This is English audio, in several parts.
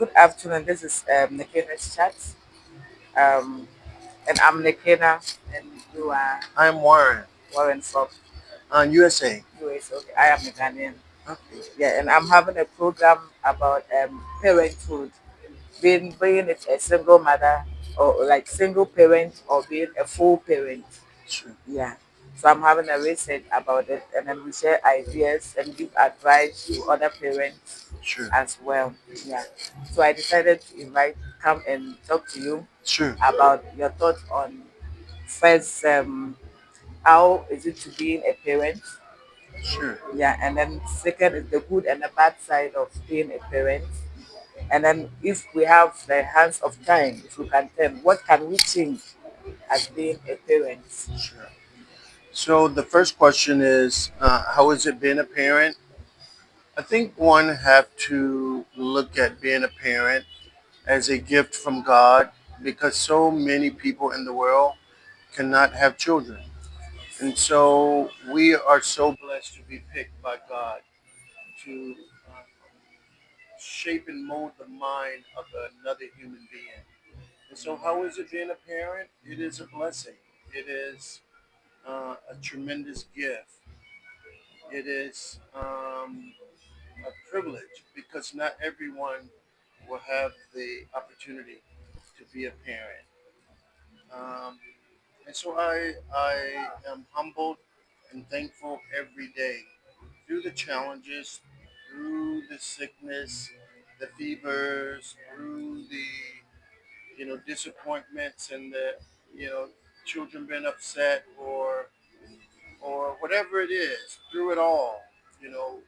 Good afternoon. This is Nekena's chat. Um, and I'm Nekena, and you are I'm Warren, Warren from USA. US. Okay, I am a Ghanaian. Okay. Yeah, and I'm having a program about parenthood, being a single mother or like single parent or being a full parent. Sure. Yeah. So I'm having a research about it, and then we share ideas and give advice to other parents Sure. as well. Yeah. So I decided to come and talk to you Sure. about your thoughts on first, how is it to being a parent? Sure. Yeah, and then second is the good and the bad side of being a parent. And then if we have the hands of time, if we can tell, what can we change as being a parent? Sure. So the first question is, how has it been a parent? I think one have to look at being a parent as a gift from God because so many people in the world cannot have children. And so we are so blessed to be picked by God to shape and mold the mind of another human being. And so, how is it being a parent? It is a blessing. It is a tremendous gift. It is a privilege because not everyone will have the opportunity to be a parent. Um, and so, I am humbled and thankful every day through the challenges, through the sickness, the fevers, through the disappointments and the children being upset or whatever it is. Through it all, you know,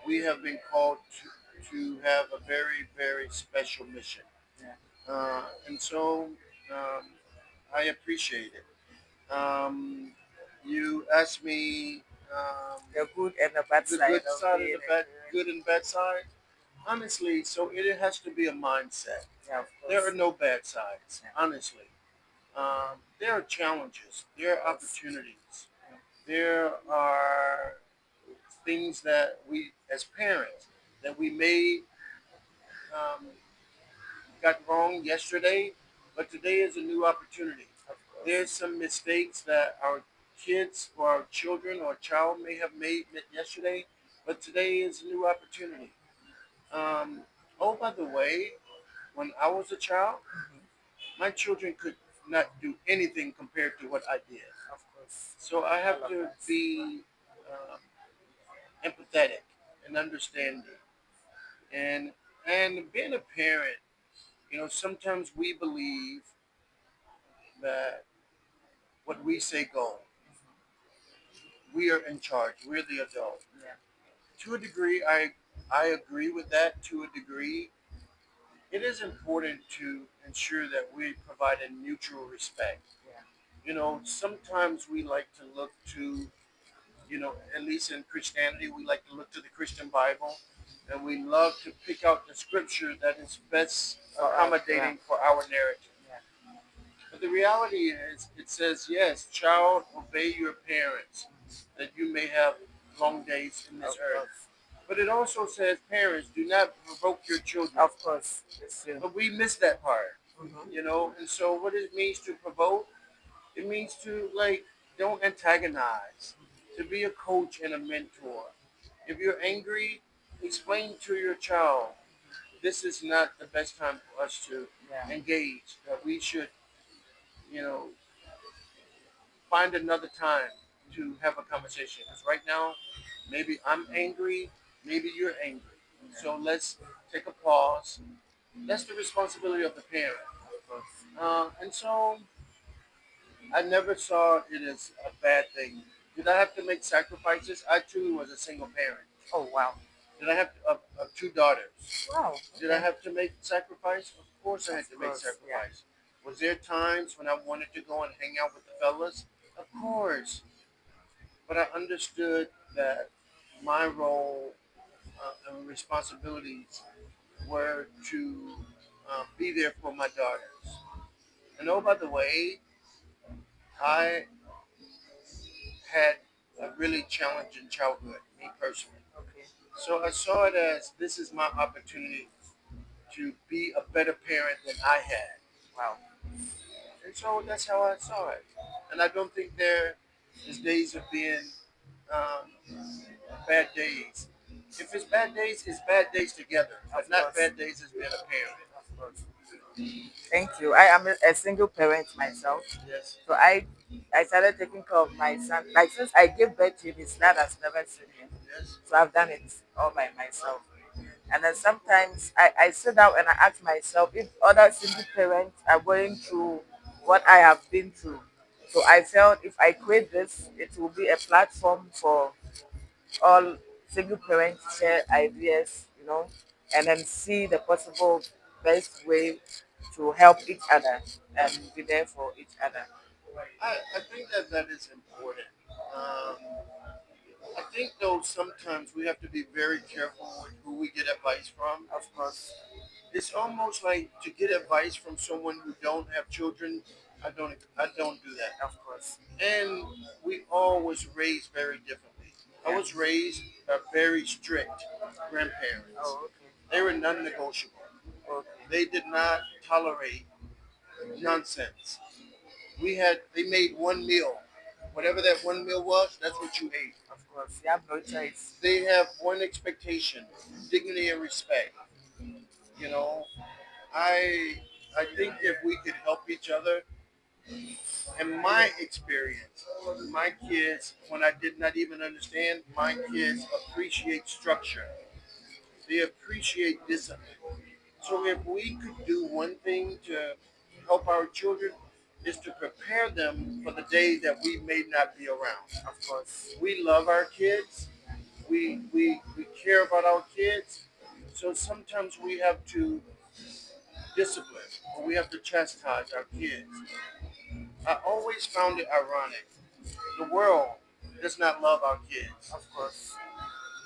we have been called to have a very very special mission, Yeah. and so um, I appreciate it. You asked me The good and the bad the side good of side and being the a bad, parent. good and bad side. Honestly, so it has to be a mindset. Yeah, of There are course. no bad sides, Yeah, honestly. There are challenges, there of are course. opportunities, there are things that we, as parents, that we may um, got wrong yesterday, but today is a new opportunity. Of There's course. some mistakes that our kids or our children or child may have made yesterday, but today is a new opportunity. Um, oh, by the way, when I was a child, my children could not do anything compared to what I did. Of course. So I have All of to us. be um, empathetic and understanding. And being a parent, sometimes we believe that what we say go. We are in charge. We're the adult. Yeah. To a degree, I agree with that. To a degree, it is important to ensure that we provide a mutual respect. Yeah. Sometimes we like to look to, at least in Christianity, we like to look to the Christian Bible, and we love to pick out the scripture that is best For us. Yeah. accommodating for our narrative. Yeah. But the reality is, it says, yes, child, obey your parents, that you may have long days in this Of earth. course. But it also says, parents, do not provoke your children. Of course. It's true. But we miss that part, Mm-hmm. And so, what it means to provoke, it means to, like, don't antagonize, to be a coach and a mentor. If you're angry, explain to your child, this is not the best time for us to Yeah. engage, that we should, you know, find another time to have a conversation. Because right now, maybe I'm angry, maybe you're angry. So let's take a pause. That's the responsibility of the parent. Of course. And so I never saw it as a bad thing. Did I have to make sacrifices? I too was a single parent. Oh wow. Did I have two daughters? Wow. Did I Okay. have to make sacrifice? Of course I Of had to make course. Yeah. sacrifice. Was there times when I wanted to go and hang out with the fellas? Of course. But I understood that my role and responsibilities were to be there for my daughters. And oh, by the way, I had a really challenging childhood, me personally. Okay. So I saw it as this is my opportunity to be a better parent than I had. Wow. And so that's how I saw it. And I don't think there is days of being bad days. If it's bad days, it's bad days together, but Of not course. bad days as being a parent. Of course. Thank you. I am a single parent myself. Yes, So I started taking care of my son. Like since I gave birth to him, his dad has never seen him. yes. So I've done it all by myself. And then sometimes I sit down and I ask myself if other single parents are going through what I have been through. So I felt if I create this, it will be a platform for all single parents to share ideas, and then see the possible best way to help each other and be there for each other. I think that that is important. Um, I think though sometimes we have to be very careful with who we get advice from. Of course, It's almost like to get advice from someone who don't have children. I don't do that. of course. And we all was raised very differently. I Yeah. was raised by very strict grandparents. Oh, They were non-negotiable. okay. Okay. They did not tolerate nonsense. They made one meal. Whatever that one meal was, that's what you ate. Of course. You have no choice. They have one expectation: dignity and respect. You know, I I think if we could help each other, in my experience, my kids, when I did not even understand, my kids appreciate structure. They appreciate discipline. So if we could do one thing to help our children, is to prepare them for the day that we may not be around. Of course. We love our kids. We care about our kids. So sometimes we have to discipline or we have to chastise our kids. I always found it ironic. The world does not love our kids. Of course.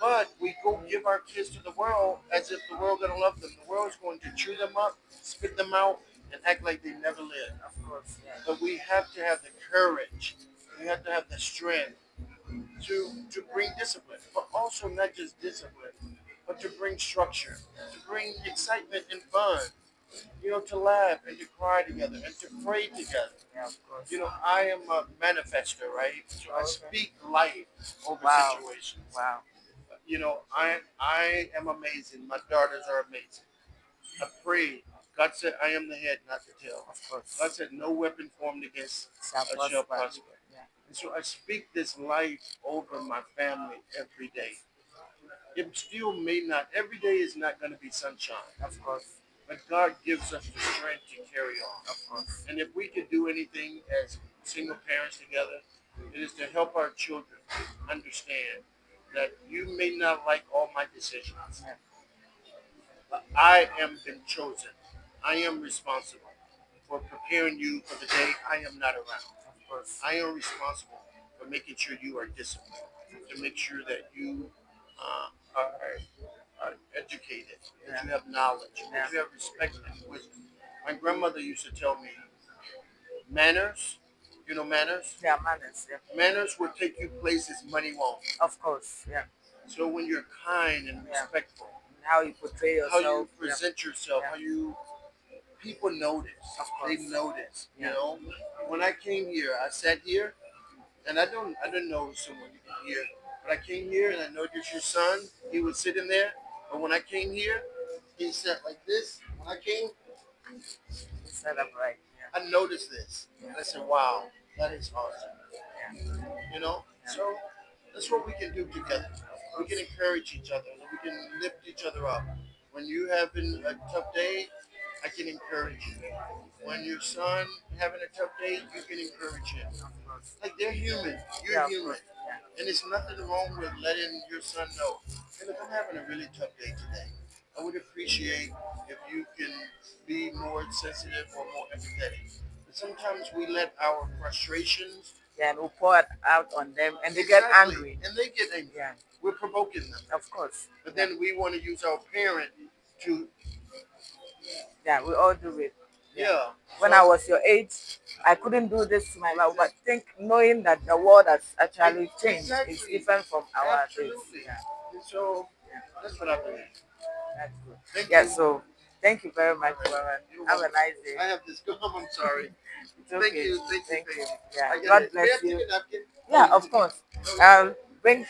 But we go give our kids to the world as if the world gonna love them. The world's going to chew them up, spit them out, and act like they never lived. Of course. Yeah. But we have to have the courage. We have to have the strength to bring discipline, but also not just discipline, but to bring structure, to bring excitement and fun. To laugh and to cry together and to pray together. Yeah. Of course. I am a manifester, right? So I Okay. speak life over Wow. situations. Wow. I am amazing. My daughters are amazing. I pray. God said, I am the head, not the tail. Of course. God said, no weapon formed against Shall us shall prosper. prosper. Yeah. And so I speak this life over my family every day. It still may not, every day is not going to be sunshine, Of course. but God gives us the strength to carry on. Of course. And if we could do anything as single parents together, it is to help our children understand that you may not like all my decisions, Yeah. but I am been chosen. I am responsible for preparing you for the day I am not around. Of course. I am responsible for making sure you are disciplined, to make sure that you are educated, that you have knowledge, that you have respect and wisdom. My grandmother used to tell me, manners, manners? Yeah. Manners. Yeah. Manners will take you places money won't. Of course. Yeah. So when you're kind and Yeah. respectful, How you portray how yourself. you present yourself, Yeah. how you people notice. Of They course. notice. Yeah. When I came here, I sat here, and I didn't know someone you could hear, but I came here and I noticed your son. He was sitting there, but when I came here, he sat like this. When I came, You said I'm right. Yeah. I noticed this, and I said, "Wow, that is awesome." Yeah. So that's what we can do together. We can encourage each other, and we can lift each other up. When you having a tough day, I can encourage you. When your son having a tough day, you can encourage him. Of course. Like they're human, Yeah. you're Of human, course. Yeah. and there's nothing wrong with letting your son know. Hey, look, I'm having a really tough day today. I would appreciate if you can be more sensitive or more empathetic. But sometimes we let our frustrations. Yeah. And we pour it out on them, and they get Exactly. angry. And they get angry. Yeah. We're provoking them. Of course. But Yeah. then we want to use our parent to, Yeah. We all do it. yeah. When So I was your age, I couldn't do this to my mom, but knowing that the world has actually changed, it's Exactly. different from our days. Absolutely. Yeah. And so Yeah. that's what I believe. That's good. Thank Yeah. you. So Thank you very much, Warren. You're Have a welcome. nice day. I have this gum. I'm sorry. It's okay. Thank you. Thank you. Thank Thank you. you. Yeah. I get God it. May I bless take you. a napkin? Yeah, of course. I'll bring